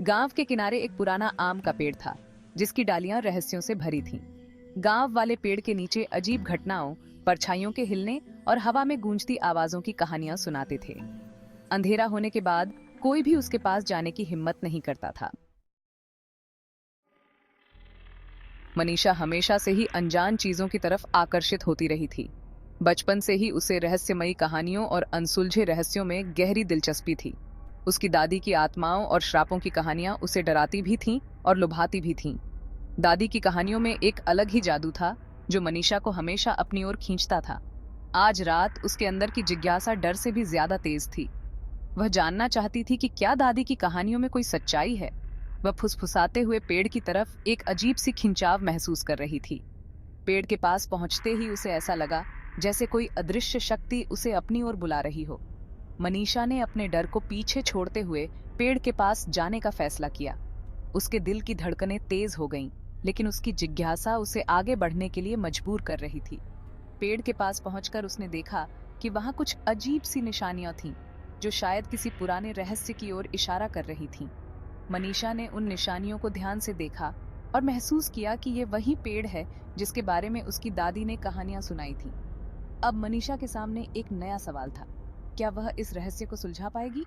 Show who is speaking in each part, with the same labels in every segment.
Speaker 1: गांव के किनारे एक पुराना आम का पेड़ था, जिसकी डालियां रहस्यों से भरी थीं। गांव वाले पेड़ के नीचे अजीब घटनाओं, परछाइयों के हिलने और हवा में गूंजती आवाजों की कहानियां सुनाते थे। अंधेरा होने के बाद कोई भी उसके पास जाने की हिम्मत नहीं करता था। मनीषा हमेशा से ही अनजान चीजों की तरफ आकर्षित होती रही थी। बचपन से ही उसे रहस्यमयी कहानियों और अनसुलझे रहस्यों में गहरी दिलचस्पी थी। उसकी दादी की आत्माओं और श्रापों की कहानियां उसे डराती भी थीं और लुभाती भी थीं। दादी की कहानियों में एक अलग ही जादू था, जो मनीषा को हमेशा अपनी ओर खींचता था। आज रात उसके अंदर की जिज्ञासा डर से भी ज्यादा तेज थी। वह जानना चाहती थी कि क्या दादी की कहानियों में कोई सच्चाई है। वह फुसफुसाते हुए पेड़ की तरफ एक अजीब सी खिंचाव महसूस कर रही थी। पेड़ के पास पहुंचते ही उसे ऐसा लगा जैसे कोई अदृश्य शक्ति उसे अपनी ओर बुला रही हो। मनीषा ने अपने डर को पीछे छोड़ते हुए पेड़ के पास जाने का फैसला किया। उसके दिल की धड़कनें तेज हो गईं, लेकिन उसकी जिज्ञासा उसे आगे बढ़ने के लिए मजबूर कर रही थी। पेड़ के पास पहुंचकर उसने देखा कि वहां कुछ अजीब सी निशानियां थीं, जो शायद किसी पुराने रहस्य की ओर इशारा कर रही थीं। मनीषा ने उन निशानियों को ध्यान से देखा और महसूस किया कि ये वही पेड़ है जिसके बारे में उसकी दादी ने कहानियां सुनाई थीं। अब मनीषा के सामने एक नया सवाल था। क्या वह इस रहस्य को सुलझा पाएगी?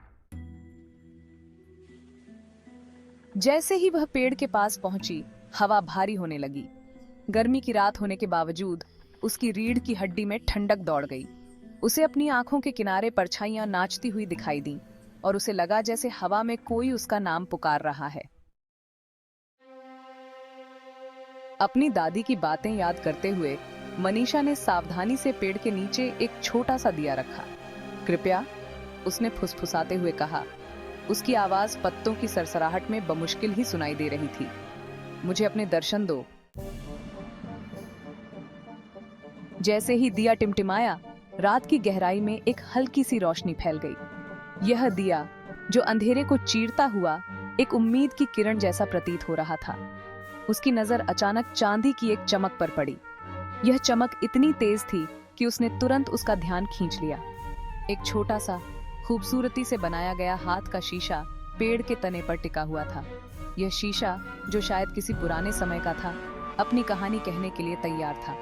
Speaker 1: जैसे ही वह पेड़ के पास पहुंची, हवा भारी होने लगी। गर्मी की रात होने के बावजूद उसकी रीढ़ की हड्डी में ठंडक दौड़ गई। उसे अपनी आंखों के किनारे परछाइयां नाचती हुई दिखाई दीं और उसे लगा जैसे हवा में कोई उसका नाम पुकार रहा है। अपनी दादी की बातें याद करते हुए मनीषा ने सावधानी से पेड़ के नीचे एक छोटा सा दिया रखा। कृपया, उसने फुसफुसाते हुए कहा। उसकी आवाज पत्तों की सरसराहट में बमुश्किल ही सुनाई दे रही थी। मुझे अपने दर्शन दो। जैसे ही दिया टिमटिमाया, रात की गहराई में एक हल्की सी रोशनी फैल गई। यह दिया, जो अंधेरे को चीरता हुआ एक उम्मीद की किरण जैसा प्रतीत हो रहा था। उसकी नजर अचानक चांदी की एक चमक पर पड़ी। यह चमक इतनी तेज थी कि उसने तुरंत उसका ध्यान खींच लिया। एक छोटा सा, खूबसूरती से बनाया गया हाथ का शीशा पेड़ के तने पर टिका हुआ था। यह शीशा, जो शायद किसी पुराने समय का था, अपनी कहानी कहने के लिए तैयार था।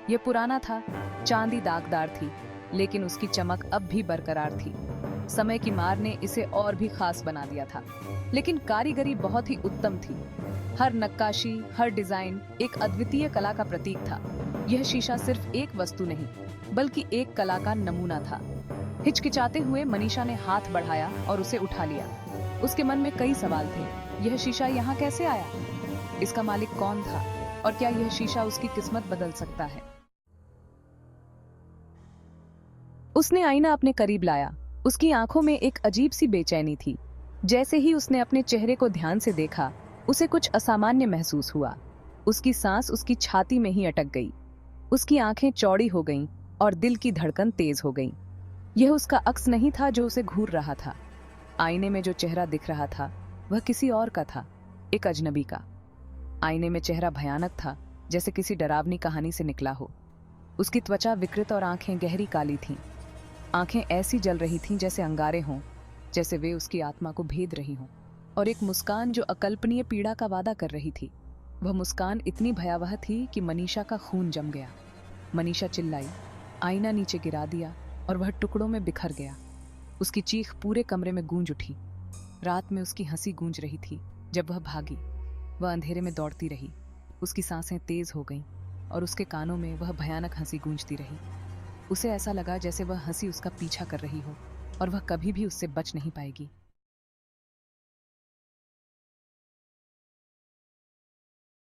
Speaker 1: यह पुराना था, चांदी दागदार थी, लेकिन उसकी चमक अब भी बरकरार थी। समय की मार ने इसे और भी खास बना दिया था, लेकिन कारीगरी बहुत ही उत्तम थी। हर नक्काशी, हर डिजाइन एक अद्वितीय कला का प्रतीक था। यह शीशा सिर्फ एक वस्तु नहीं, बल्कि एक कला का नमूना था। हिचकिचाते हुए मनीषा ने हाथ बढ़ाया और उसे उठा लिया। उसके मन में कई सवाल थे। यह शीशा यहाँ कैसे आया? इसका मालिक कौन था? और क्या यह शीशा उसकी किस्मत बदल सकता है? उसने आईना अपने करीब लाया। उसकी आंखों में एक अजीब सी बेचैनी थी। जैसे ही उसने अपने चेहरे को ध्यान से देखा, उसे कुछ असामान्य महसूस हुआ। उसकी सांस उसकी छाती में ही अटक गई। उसकी आंखें चौड़ी हो गईं और दिल की धड़कन तेज हो गई। यह उसका अक्स नहीं था जो उसे घूर रहा था। आईने में जो चेहरा दिख रहा था, वह किसी और का था, एक अजनबी का। आईने में चेहरा भयानक था, जैसे किसी डरावनी कहानी से निकला हो। उसकी त्वचा विकृत और आंखें गहरी काली थीं। आंखें ऐसी जल रही थीं जैसे अंगारे हों, जैसे वे उसकी आत्मा को भेद रही हों। और एक मुस्कान जो अकल्पनीय पीड़ा का वादा कर रही थी। वह मुस्कान इतनी भयावह थी कि मनीषा का खून जम गया। मनीषा चिल्लाई, आईना नीचे गिरा दिया और वह टुकड़ों में बिखर गया। उसकी चीख पूरे कमरे में गूंज उठी। रात में उसकी हंसी गूंज रही थी जब वह भागी। वह अंधेरे में दौड़ती रही। उसकी सांसें तेज हो गईं और उसके कानों में वह भयानक हंसी गूंजती रही। उसे ऐसा लगा जैसे वह हंसी उसका पीछा कर रही हो और वह कभी भी उससे बच नहीं पाएगी।